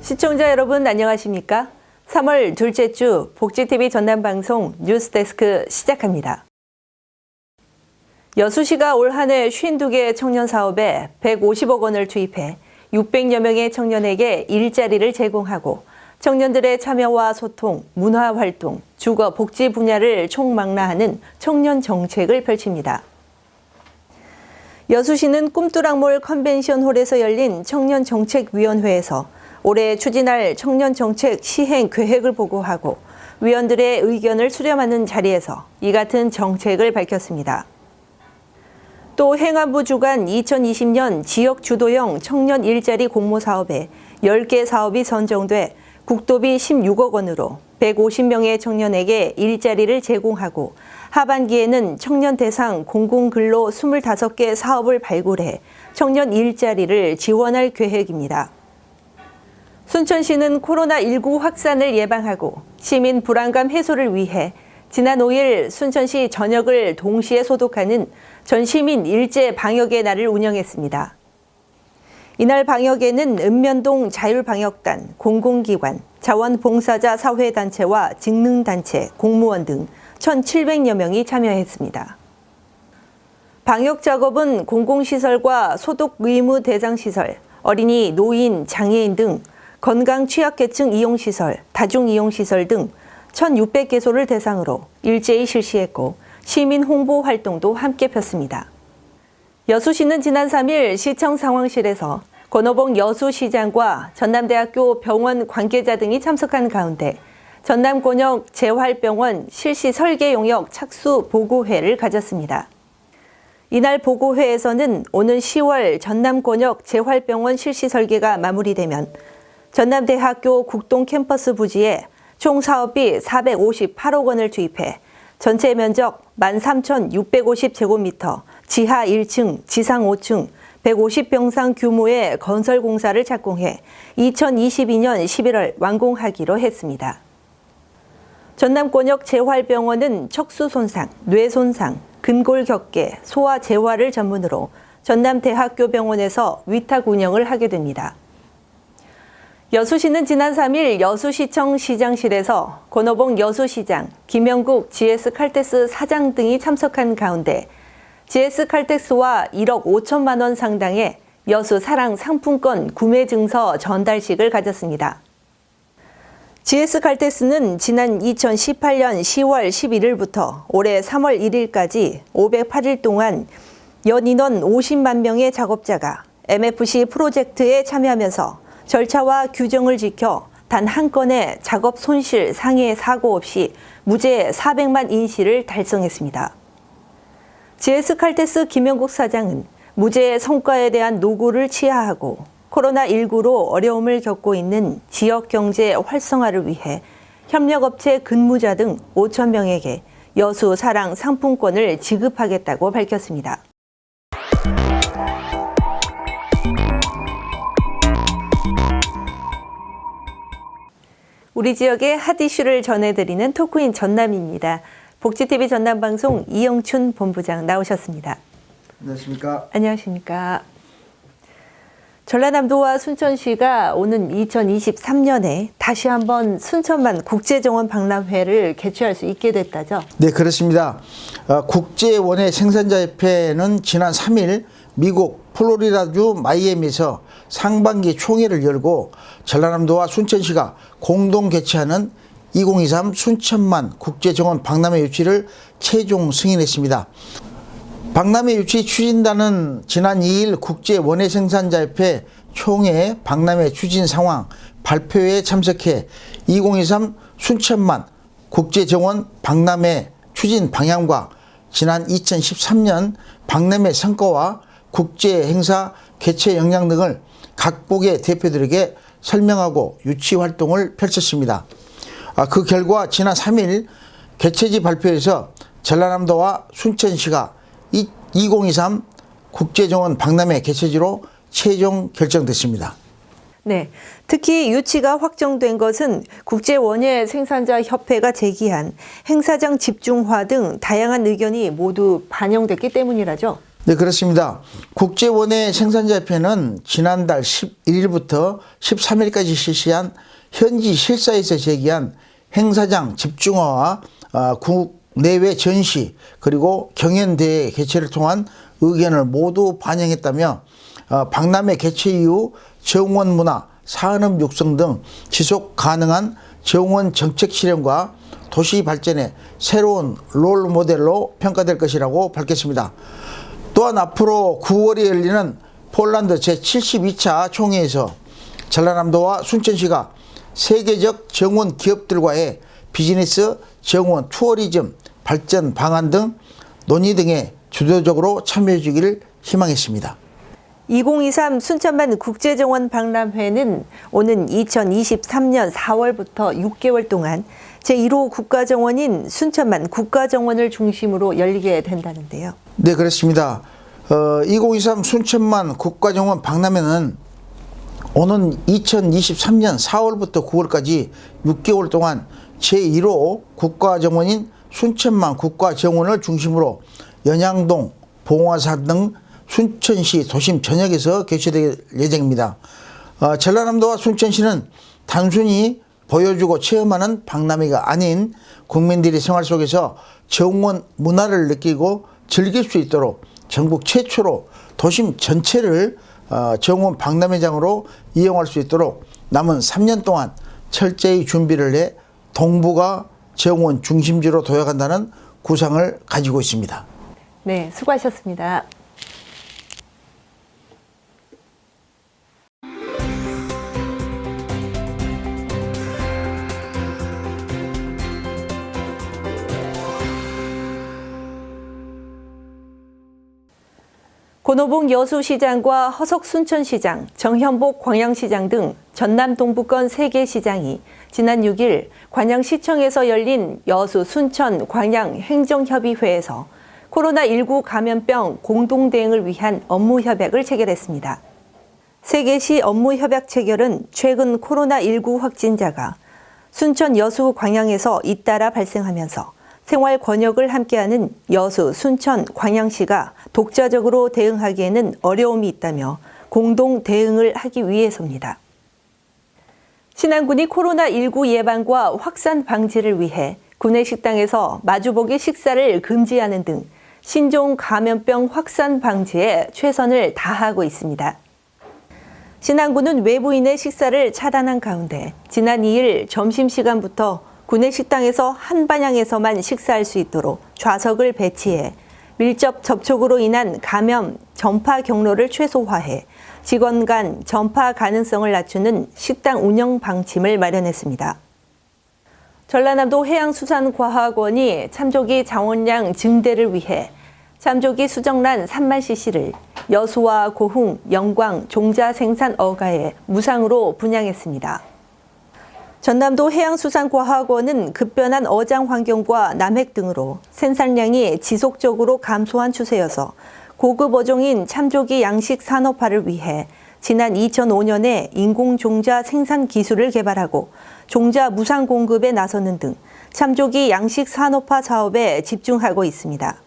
시청자 여러분 안녕하십니까? 3월 둘째 주 복지TV 전남방송 뉴스데스크 시작합니다. 여수시가 올 한 해 52개 청년 사업에 150억 원을 투입해 600여 명의 청년에게 일자리를 제공하고 청년들의 참여와 소통, 문화활동, 주거, 복지 분야를 총망라하는 청년 정책을 펼칩니다. 여수시는 꿈뚜락몰 컨벤션홀에서 열린 청년정책위원회에서 올해 추진할 청년정책 시행 계획을 보고하고 위원들의 의견을 수렴하는 자리에서 이 같은 정책을 밝혔습니다. 또 행안부 주관 2020년 지역 주도형 청년 일자리 공모 사업에 10개 사업이 선정돼 국도비 16억 원으로 150명의 청년에게 일자리를 제공하고 하반기에는 청년 대상 공공근로 25개 사업을 발굴해 청년 일자리를 지원할 계획입니다. 순천시는 코로나19 확산을 예방하고 시민 불안감 해소를 위해 지난 5일 순천시 전역을 동시에 소독하는 전시민 일제 방역의 날을 운영했습니다. 이날 방역에는 읍면동 자율방역단, 공공기관, 자원봉사자 사회단체와 직능단체, 공무원 등 1,700여 명이 참여했습니다. 방역 작업은 공공시설과 소독 의무 대상시설, 어린이, 노인, 장애인 등 건강 취약계층 이용시설, 다중이용시설 등 1,600개소를 대상으로 일제히 실시했고 시민 홍보 활동도 함께 폈습니다. 여수시는 지난 3일 시청 상황실에서 권오봉 여수시장과 전남대학교 병원 관계자 등이 참석한 가운데 전남권역 재활병원 실시 설계 용역 착수 보고회를 가졌습니다. 이날 보고회에서는 오는 10월 전남권역 재활병원 실시 설계가 마무리되면 전남대학교 국동 캠퍼스 부지에 총 사업비 458억 원을 투입해 전체 면적 13,650제곱미터, 지하 1층, 지상 5층, 150병상 규모의 건설 공사를 착공해 2022년 11월 완공하기로 했습니다. 전남권역 재활병원은 척수 손상, 뇌 손상, 근골 격계, 소아 재활을 전문으로 전남대학교 병원에서 위탁 운영을 하게 됩니다. 여수시는 지난 3일 여수시청 시장실에서 권오봉 여수시장, 김영국 GS칼텍스 사장 등이 참석한 가운데 GS칼텍스와 1억 5천만 원 상당의 여수 사랑 상품권 구매 증서 전달식을 가졌습니다. GS칼텍스는 지난 2018년 10월 11일부터 올해 3월 1일까지 508일 동안 연인원 50만 명의 작업자가 MFC 프로젝트에 참여하면서 절차와 규정을 지켜 단 한 건의 작업 손실 상해 사고 없이 무죄 400만 인시를 달성했습니다. GS칼텍스 김영국 사장은 무죄의 성과에 대한 노고를 치하하고 코로나19로 어려움을 겪고 있는 지역 경제 활성화를 위해 협력업체 근무자 등 5천 명에게 여수 사랑 상품권을 지급하겠다고 밝혔습니다. 우리 지역의 핫 이슈를 전해드리는 토크인 전남입니다. 복지TV 전남방송 이영춘 본부장 나오셨습니다. 안녕하십니까? 안녕하십니까? 전라남도와 순천시가 오는 2023년에 다시 한번 순천만 국제정원 박람회를 개최할 수 있게 됐다죠? 네, 그렇습니다. 국제원예 생산자협회는 지난 3일 미국 플로리다주 마이애미에서 상반기 총회를 열고 전라남도와 순천시가 공동 개최하는 2023 순천만 국제정원 박람회 유치를 최종 승인했습니다. 박람회 유치 추진단은 지난 2일 국제원예생산자협회 총회 박람회 추진 상황 발표회에 참석해 2023 순천만 국제정원 박람회 추진 방향과 지난 2013년 박람회 성과와 국제행사 개최 역량 등을 각국의 대표들에게 설명하고 유치 활동을 펼쳤습니다. 그 결과 지난 3일 개최지 발표에서 전라남도와 순천시가 2023 국제정원 박람회 개최지로 최종 결정됐습니다. 네, 특히 유치가 확정된 것은 국제원예생산자협회가 제기한 행사장 집중화 등 다양한 의견이 모두 반영됐기 때문이라죠? 네, 그렇습니다. 국제원예 생산자협회는 지난달 11일부터 13일까지 실시한 현지 실사에서 제기한 행사장 집중화와 국내외 전시 그리고 경연대회 개최를 통한 의견을 모두 반영했다며 박람회 개최 이후 정원 문화, 산업 육성 등 지속 가능한 정원 정책 실현과 도시 발전의 새로운 롤 모델로 평가될 것이라고 밝혔습니다. 또한 앞으로 9월에 열리는 폴란드 제72차 총회에서 전라남도와 순천시가 세계적 정원 기업들과의 비즈니스 정원 투어리즘 발전 방안 등 논의 등에 주도적으로 참여해 주기를 희망했습니다. 2023 순천만 국제정원 박람회는 오는 2023년 4월부터 6개월 동안 제1호 국가정원인 순천만 국가정원을 중심으로 열리게 된다는데요. 네, 그렇습니다. 2023 순천만 국가정원 박람회는 오는 2023년 4월부터 9월까지 6개월 동안 제1호 국가정원인 순천만 국가정원을 중심으로 연양동, 봉화사 등 순천시 도심 전역에서 개최될 예정입니다. 전라남도와 순천시는 단순히 보여주고 체험하는 박람회가 아닌 국민들이 생활 속에서 정원 문화를 느끼고 즐길 수 있도록 전국 최초로 도심 전체를 정원 박람회장으로 이용할 수 있도록 남은 3년 동안 철저히 준비를 해 동부가 정원 중심지로 도약한다는 구상을 가지고 있습니다. 네, 수고하셨습니다. 권오봉 여수시장과 허석 순천시장, 정현복 광양시장 등 전남 동부권 3개 시장이 지난 6일 관양시청에서 열린 여수 순천 광양 행정협의회에서 코로나19 감염병 공동대응을 위한 업무협약을 체결했습니다. 3개 시 업무협약 체결은 최근 코로나19 확진자가 순천 여수 광양에서 잇따라 발생하면서 생활 권역을 함께하는 여수, 순천, 광양시가 독자적으로 대응하기에는 어려움이 있다며 공동 대응을 하기 위해서입니다. 신안군이 코로나19 예방과 확산 방지를 위해 구내 식당에서 마주보기 식사를 금지하는 등 신종 감염병 확산 방지에 최선을 다하고 있습니다. 신안군은 외부인의 식사를 차단한 가운데 지난 2일 점심시간부터 구내 식당에서 한 방향에서만 식사할 수 있도록 좌석을 배치해 밀접 접촉으로 인한 감염 전파 경로를 최소화해 직원 간 전파 가능성을 낮추는 식당 운영 방침을 마련했습니다. 전라남도 해양수산과학원이 참조기 장원량 증대를 위해 참조기 수정란 3만 cc를 여수와 고흥, 영광, 종자 생산 어가에 무상으로 분양했습니다. 전남도 해양수산과학원은 급변한 어장 환경과 남획 등으로 생산량이 지속적으로 감소한 추세여서 고급 어종인 참조기 양식 산업화를 위해 지난 2005년에 인공종자 생산 기술을 개발하고 종자 무상 공급에 나서는 등 참조기 양식 산업화 사업에 집중하고 있습니다.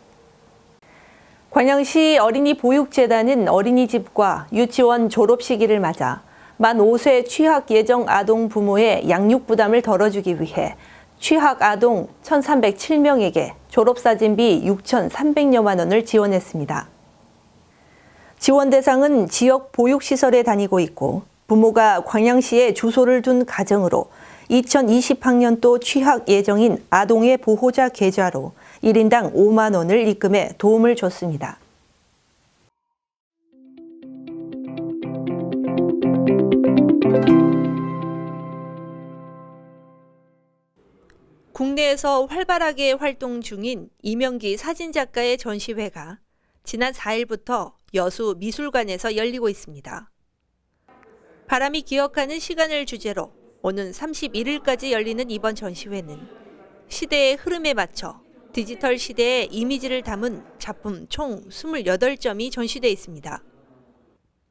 광양시 어린이보육재단은 어린이집과 유치원 졸업 시기를 맞아 만 5세 취학 예정 아동 부모의 양육 부담을 덜어주기 위해 취학 아동 1,307명에게 졸업사진비 6,300여만 원을 지원했습니다. 지원 대상은 지역 보육시설에 다니고 있고 부모가 광양시에 주소를 둔 가정으로 2020학년도 취학 예정인 아동의 보호자 계좌로 1인당 5만 원을 입금해 도움을 줬습니다. 국내에서 활발하게 활동 중인 이명기 사진작가의 전시회가 지난 4일부터 여수 미술관에서 열리고 있습니다. 바람이 기억하는 시간을 주제로 오는 31일까지 열리는 이번 전시회는 시대의 흐름에 맞춰 디지털 시대의 이미지를 담은 작품 총 28점이 전시돼 있습니다.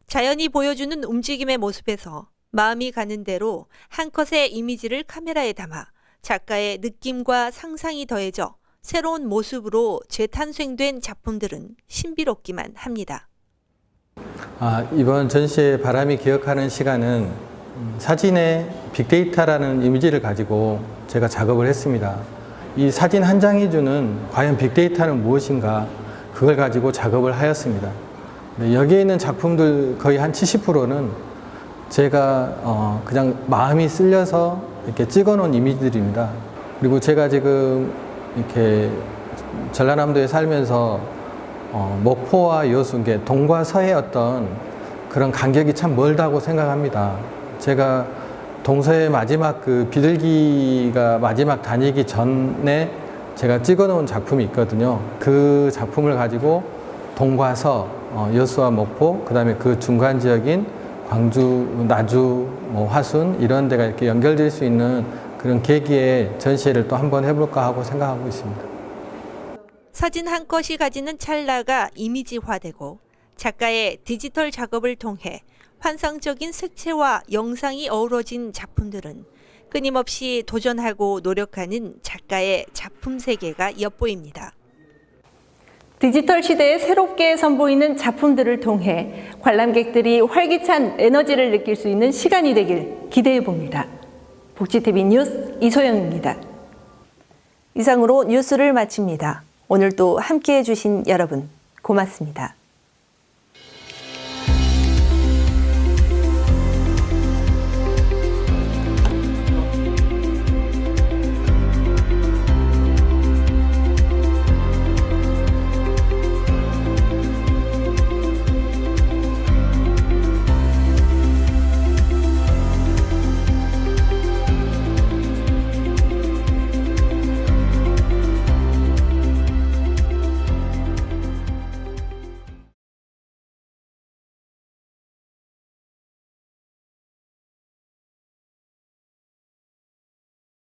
자연이 보여주는 움직임의 모습에서 마음이 가는 대로 한 컷의 이미지를 카메라에 담아 작가의 느낌과 상상이 더해져 새로운 모습으로 재탄생된 작품들은 신비롭기만 합니다. 이번 전시의 바람이 기억하는 시간은 사진의 빅데이터라는 이미지를 가지고 제가 작업을 했습니다. 이 사진 한 장이 주는 과연 빅데이터는 무엇인가, 그걸 가지고 작업을 하였습니다. 여기에 있는 작품들 거의 한 70%는 제가 그냥 마음이 쓸려서 이렇게 찍어 놓은 이미지들입니다. 그리고 제가 지금 이렇게 전라남도에 살면서 목포와 여수, 동과 서의 어떤 그런 간격이 참 멀다고 생각합니다. 제가 동서의 마지막 그 비둘기가 마지막 다니기 전에 제가 찍어 놓은 작품이 있거든요. 그 작품을 가지고 동과 서, 여수와 목포, 그 다음에 그 중간 지역인 광주, 나주, 화순 이런 데가 이렇게 연결될 수 있는 그런 계기에 전시회를 또 한번 해볼까 하고 생각하고 있습니다. 사진 한 컷이 가지는 찰나가 이미지화되고 작가의 디지털 작업을 통해 환상적인 색채와 영상이 어우러진 작품들은 끊임없이 도전하고 노력하는 작가의 작품 세계가 엿보입니다. 디지털 시대에 새롭게 선보이는 작품들을 통해 관람객들이 활기찬 에너지를 느낄 수 있는 시간이 되길 기대해 봅니다. 복지TV 뉴스 이소영입니다. 이상으로 뉴스를 마칩니다. 오늘도 함께해 주신 여러분 고맙습니다.